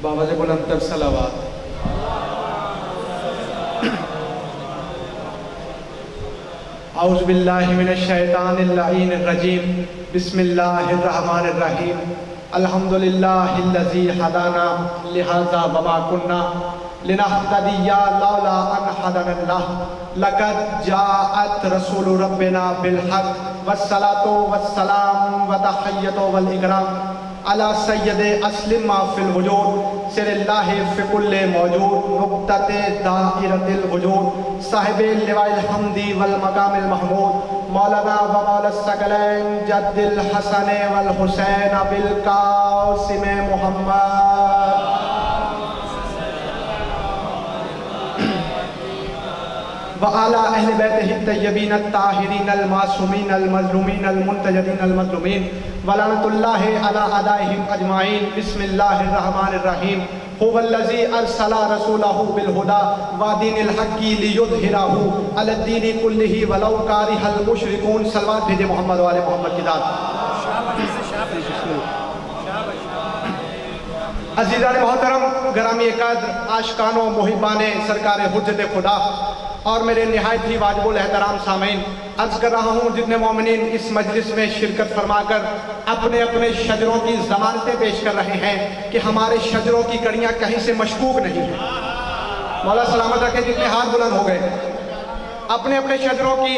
बाबा से बुलंद सलावत। औज़ु बिल्लाहि मिनश शैतानिर रजीम। बिस्मिल्लाहिर्रहमानिर्रहीम। अल्हम्दुलिल्लाहिल्लज़ी हदाना लिहाज़ा वमा कुन्ना लिनहतदिया लौला अन हदानल्लाह लक़द जाअत रसूलु रब्बिना बिल हक़ वस्सलातु वस्सलाम व तहय्यतु वल इकराम अला सय्यदे अस्लिम मा फिल वजूद सिरिल्लाहि फि कुल्li मौजूद नुक़्तते दाइरतिल वजूद साहिबे लिवाइल हम्दी वल मकामिल महमूद मौलाना व मौला सकलैन जद्दिल हसन वल हुसैन अबिल कासिम मुहम्मद व आला अहले बैतिही तय्यबीन अत्ताहिरीन अल मासूमीन अल मज़लूमीन अल मुंतजदीन अल मज़लूमीन व लानतुल्लाहि अला अदाइहिम अजमाइन। बिस्मिल्लाहिर रहमानिर रहीम। हुवल्लज़ी अरसला रसूलहु बिल हुदा व दीनिल हक़्क़ि लियुज़हिरहु अला दीनि कुल्लिहि वलौ कारिहल मुशरिकून। सलवात भेजे मोहम्मद वाले मोहम्मद की ज़ात। अज़ीज़ान मोहतरम, गरामी कद्र, आशिकानो मुहिब्बाने सरकार हुज्जत खुदा और मेरे निहायत ही वाजिबुल एहतराम सामीन, अर्ज़ कर रहा हूँ जितने मोमिनीन इस मजलिस में शिरकत फरमाकर अपने अपने शजरों की ज़मानतें पेश कर रहे हैं कि हमारे शजरों की कड़ियाँ कहीं से मशकूक नहीं है। मौला सलामत रखे। जितने हाथ बुलंद हो गए अपने अपने शजरों की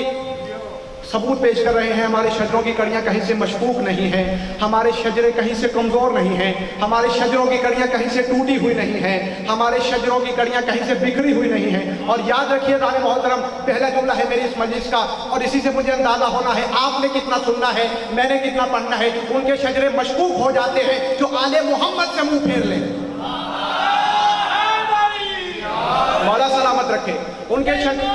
सबूत पेश कर रहे हैं, हमारे शजरों की कड़ियाँ कहीं से मशकूक नहीं हैं, हमारे शजरे कहीं से कमज़ोर नहीं हैं, हमारे शजरों की कड़ियाँ कहीं से टूटी हुई नहीं हैं, हमारे शजरों की कड़ियाँ कहीं से बिखरी हुई नहीं हैं। और याद रखिए रानी मोहतरम, पहला जुमला है मेरी इस मजलिस का और इसी से मुझे अंदाज़ा होना है आपने कितना सुनना है, मैंने कितना पढ़ना है। उनके शजरे मशकूक हो जाते हैं जो आले मोहम्मद से मुँह फेर लें। मौला सलामत रखे। उनके शजरे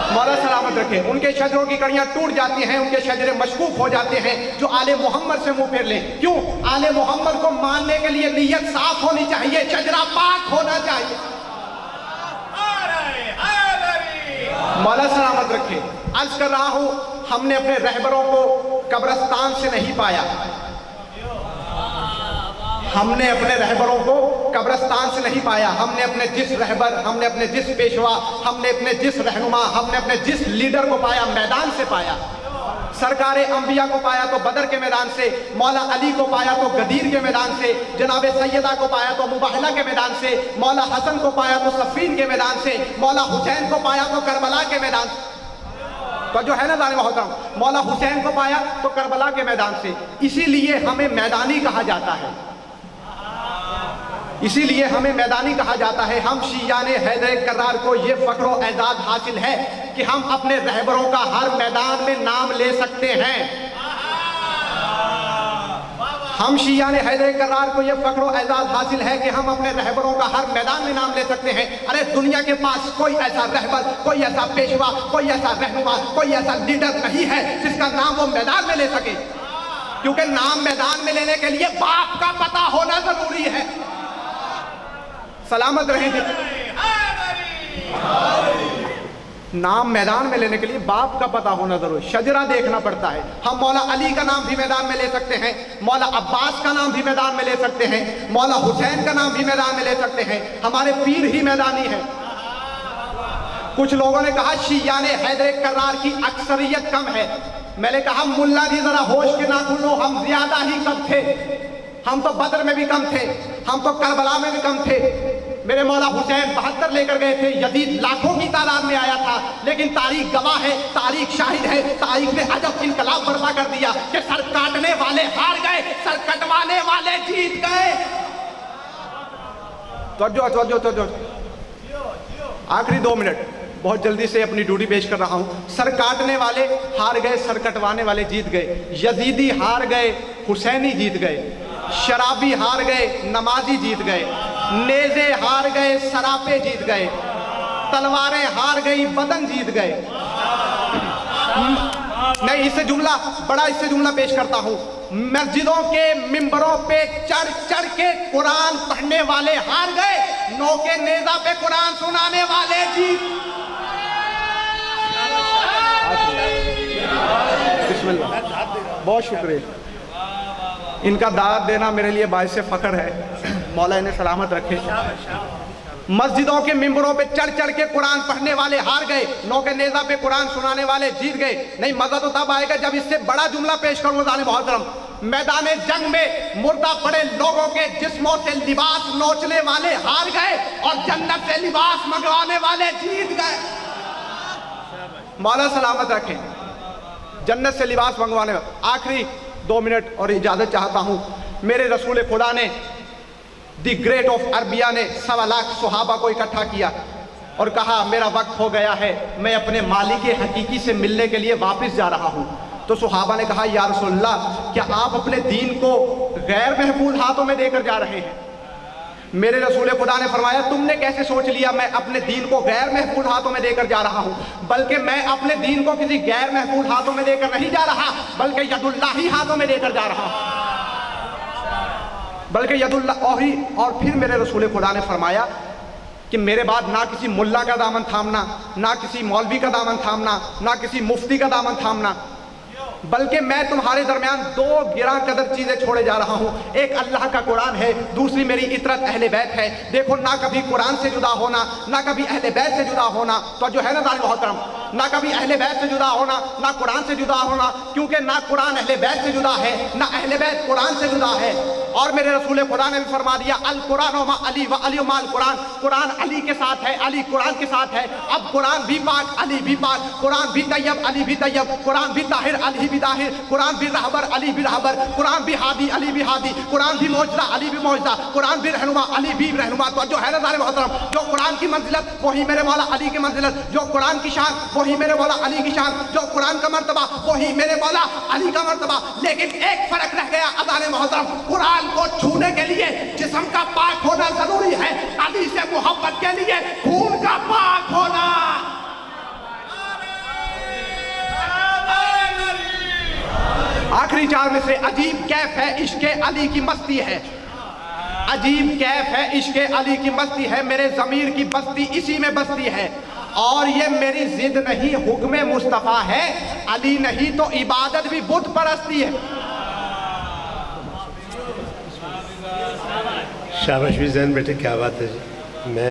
मौला सलामत रखे। उनके शजरों की कड़ियाँ टूट जाती हैं, उनके शजरे मशकूक हो जाते हैं जो आले मोहम्मद से मुंह फेर लें। क्यों? आले मोहम्मद को मानने के लिए नीयत साफ होनी चाहिए, शजरा पाक होना चाहिए। मौला सलामत रखे। अर्ज कर रहा हूँ, हमने अपने रहबरों को कब्रिस्तान से नहीं पाया, हमने अपने रहबरों को कब्रिस्तान से नहीं पाया। हमने अपने जिस रहबर, हमने अपने जिस पेशवा, हमने अपने जिस रहनुमा, हमने अपने जिस लीडर को पाया मैदान से पाया। सरकारे अंबिया को पाया तो बदर के मैदान से, मौला अली को पाया तो गदीर के मैदान से, जनाबे सैयदा को पाया तो मुबाहला के मैदान से, मौला हसन को पाया तो सफ़ीन के मैदान से, मौला हुसैन को पाया तो करबला के मैदान से। तो जो है ना जाने मोहतरम, मौला हुसैन को पाया तो करबला के मैदान से। इसीलिए हमें मैदानी कहा जाता है, इसीलिए हमें मैदानी कहा जाता है। हम शियाने हैदर करार को ये फ़ख्र व एज़ाज़ हासिल है कि हम अपने रहबरों का हर मैदान में नाम ले सकते हैं। हम शियाने हैदर करार को ये फ़ख्र व एज़ाज़ हासिल है कि हम अपने रहबरों का हर मैदान में नाम ले सकते हैं। अरे दुनिया के पास कोई ऐसा रहबर, कोई ऐसा पेशवा, कोई ऐसा रहनुमा, कोई ऐसा लीडर नहीं है जिसका नाम वो मैदान में ले सके, क्योंकि नाम मैदान में लेने के लिए बाप का पता होना जरूरी है। सलामत रहें। नाम मैदान में लेने के लिए बाप का पता होना जरूरी, शजरा देखना पड़ता है। हम मौला अली का नाम भी मैदान में ले सकते हैं, मौला अब्बास का नाम भी मैदान में ले सकते हैं, मौला हुसैन का नाम भी मैदान में ले सकते हैं। हमारे पीर ही मैदानी है। कुछ लोगों ने कहा शियाने हैदर करार की अक्सरियत कम है। मैंने कहा मुल्ला जी जरा होश के नाखून लो, हम ज्यादा ही कम थे। हम तो बदर में भी कम थे, हम तो करबला में भी कम थे। मेरे मौला हुसैन 72 लेकर गए थे, यजीद लाखों की तादाद में आया था, लेकिन तारीख गवाह है, तारीख शाहिद है, तारीख ने अजब इनकलाब बर्पा कर दिया कि सर काटने वाले हार गए, सर कटवाने वाले जीत गए। तो आखिरी 2 मिनट, बहुत जल्दी से अपनी ड्यूटी पेश कर रहा हूँ। सर काटने वाले हार गए, सर कटवाने वाले जीत गए। यजीदी हार गए, हुसैनी जीत गए। शराबी हार गए, नमाजी जीत गए। नेज़े हार गए, सरापे जीत गए। तलवारें हार गई, बदन जीत गए। नहीं, इससे जुमला पेश करता हूँ। मस्जिदों के मिंबरों पे चढ़ चढ़ के कुरान पढ़ने वाले हार गए, नौ के नेज़ा पे कुरान सुनाने वाले जीत। बिस्मिल्लाह। बहुत शुक्रिया। इनका दाद देना मेरे लिए बाइस फ़ख्र है। मौला इन्हें सलामत रखे। मस्जिदों के मिंबरों पे चढ़ चढ़ के कुरान पढ़ने वाले हार गए, नौके नेज़ा पे कुरान सुनाने वाले जीत गए। नहीं, मजा तो तब आएगा जब इससे बड़ा जुमला पेश करूँ जाने मोहतरम। मैदान जंग में मुर्दा पड़े लोगों के जिस्मों से लिबास नोचने वाले हार गए और जन्नत से लिबास मंगवाने वाले जीत गए। मौला सलामत रखें। जन्नत से लिबास मंगवाने वाले। आखिरी 2 मिनट और इजाजत चाहता हूं। मेरे रसूल खुदा ने दी ग्रेट ऑफ अरबिया ने 1.25 लाख सुहाबा को इकट्ठा किया और कहा मेरा वक्त हो गया है, मैं अपने मालिक हकीकी से मिलने के लिए वापस जा रहा हूं। तो सुहाबा ने कहा या रसूलल्लाह, क्या आप अपने दीन को गैर महफूज हाथों में देकर जा रहे हैं? मेरे रसूल खुदा ने फरमाया तुमने कैसे सोच लिया मैं अपने दीन को गैर महफूज हाथों में देकर जा रहा हूं? बल्कि मैं अपने दीन को किसी गैर महफूज हाथों में देकर नहीं जा रहा, बल्कि यदुल्लाही हाथों में देकर जा रहा हूं, बल्कि यदुल्लाह। और फिर मेरे रसूल खुदा ने फरमाया कि मेरे बाद ना किसी मुल्ला का दामन थामना, ना किसी मौलवी का दामन थामना, ना किसी मुफ्ती का दामन थामना, बल्कि मैं तुम्हारे दरमियान 2 गिरा कदर चीजें छोड़े जा रहा हूं। एक अल्लाह का कुरान है, दूसरी मेरी इतरत अहले बैत है। देखो, ना कभी कुरान से जुदा होना, ना कभी अहले बैत से जुदा होना, तो जो है ना दानी मोहतरम, ना कभी अहले बैत से जुदा होना, ना कुरान से जुदा होना, क्योंकि ना कुरान अहले बैत से जुदा है, ना अहले बैत कुरान से जुदा है। और मेरे रसूल खुदा ने भी फरमा दिया अल कुरान व अली व अली माल कुरान, कुरान अली के साथ है, अली कुरान के साथ है। अब कुरान भी पाक, अली भी पाक, कुरान भी तैयब, अली भी तैयब, कुरान भी ताहिर, अली भी ताहिर, कुरान भी रहबर, अली भी रहबर, कुरान भी हादी, अली भी हादी, कुरान भी मौजदा, अली भी मौजदा, कुरान भी रहनुमा, अली भी रहनुमा। तो जो है ना दानी मोहतरम, जो कुरान की मंजिलत वही मेरे मौला अली की मंजिलत, जो कुरान की शान वही मेरे मौला अली की शान, जो कुरान का मर्तबा वही मेरे मौला अली का मर्तबा। लेकिन एक फर्क रह गया अदाने मोहतरम, कुरान को छूने के लिए जिस्म का पाक होना जरूरी है, अली से मोहब्बत के लिए खून का पाक होना। आखिरी 4 में से अजीब कैफ है इश्के अली की मस्ती है, अजीब कैफ है इश्के अली की मस्ती है, मेरे ज़मीर की बस्ती इसी में बस्ती है। और ये मेरी जिद नहीं, हुक्म मुस्तफ़ा है, अली नहीं तो इबादत भी बुत परस्ती है। शाबाश भी जैन बेटे, क्या बात है जी। मैं